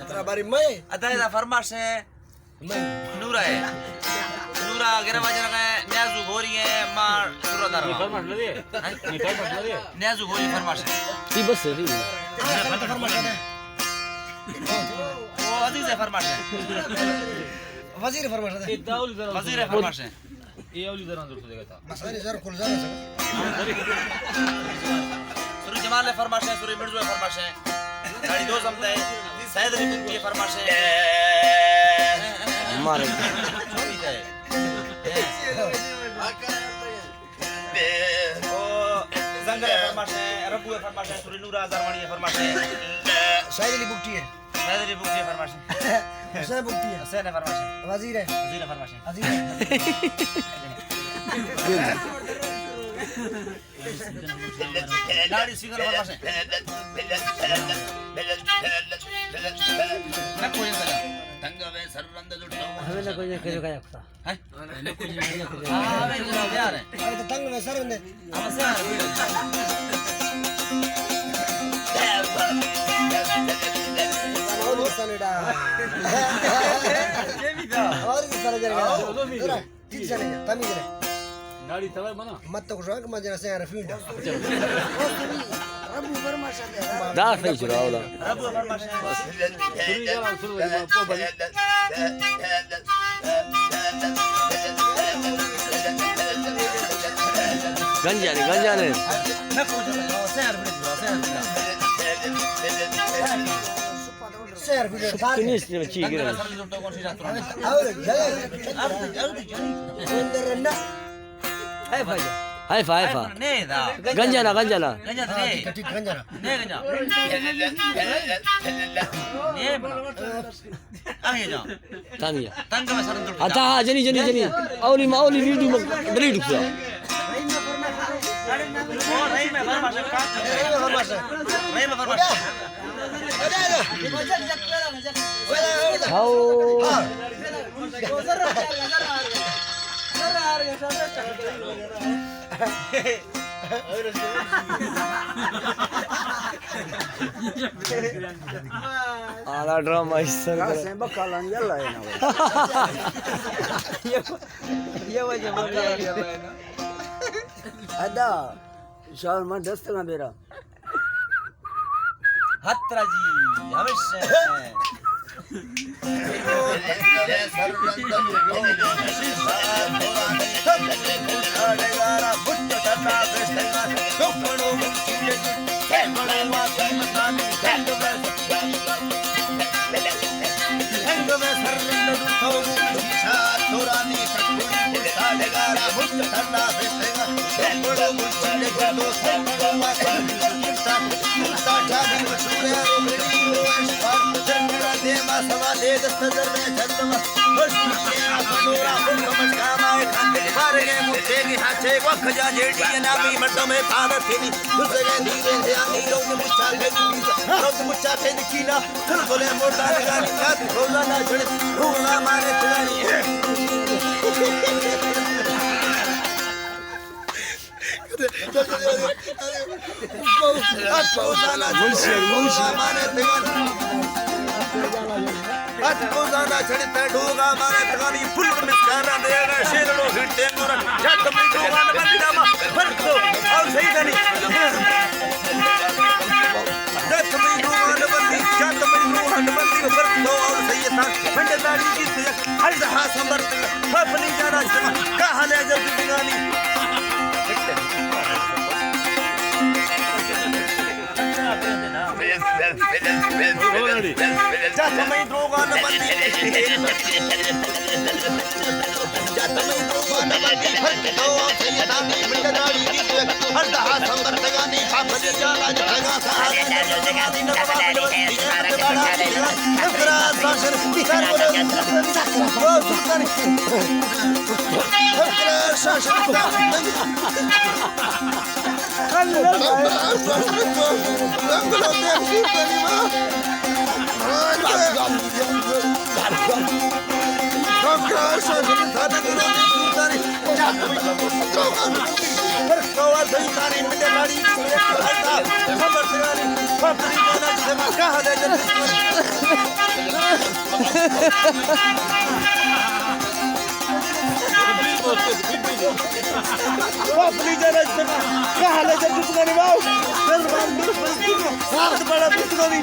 Terabari mai. Ada yang farmasi Nura है Nura अगर वजह का न्याज़ु घोरी है मार सुरदार फरमाश लगे नहीं फरमाश लगे न्याज़ु घोरी फरमाश ती बस है ती Farmasi ada. वो अजीज है फरमाश Wazir farmasi ada. ये दाउली जरा वजीर है फरमाश ये औली जरा दूर से देखा था Masari zar kul zar sa. सुरी जमाल है फरमाश सुरी मिर्ज़ो है फरमाश गाड़ी दो समझे सैयद ने बुकी फरमाश मारे छोड़ी जाए ओ जंगल है फरमाश रबू है फरमाश सुरी नूरा दरवानी है फरमाश Syahid ni bukti hai. Syed ने बुकी फरमाश Saya bukti hai. सैयद ने फरमाश Wazir hai. वजीर है फरमाश Wazir hai. लाड़ी स्पीकर फरमाश ना कोई सला तंगा वे सररंद लुटो हमें ना कोई करे का yakta है हां वे जनाब यार है Ada tetangga mai sar bende. हम से यार Mau sanida. Aur sar jara. Ora, tit chale. Tami jare. गाड़ी तवे बना Mat to kushak ma jara se rafind. Rabu farmasi ada. दा सही चुरा वाला रबू फरमाश सुरी जरा सुरू को बनी गंजा ने ना कोई सला से यार बड़े से Se rafind. कितनी इसने ची गिरे तंगा सररंद लुटो कौन सी रात Aur jale. जल्दी जल्दी Onderna. है भाई हाइफा नहीं था गंजा ना गंजा तो नहीं Katit ganjana. नहीं गंजा नहीं बना आगे जाओ तामिया तंगा में सररंद लुटो आता जनी औली वीडियो में दली दुखा ओ नहीं मैं फरमाश का Farmasi. नहीं मैं फरमाश हाओ आला ड्रामा इस sir Saya bakalan jala ya. ये वजह Ada. Soal mah dastana bera. हत्रा जी अवश्य Atkozana chadita doga mara tagani full miskara dega sherlo hitte mora jat mai doga na bandina ma farko aur sahi dani jat mai doga na bandi jat mai doga na bandi farko aur sahi tha bande dadi ki hal ha sambar apni jana ka hale jab dinani jat mai doga na bandi jat mai doga na bandi farko aur sahi dani bande dadi ki hal ha sambar tagani apni jana jaga sa hale jagadi na bandi Sakra sasar bihar bole sakra sultan sakra sasar Allah Papri jana jana kahale jana Papri jana jana kahale jana dushmani mau Bel bal dushmani saat bada dushmani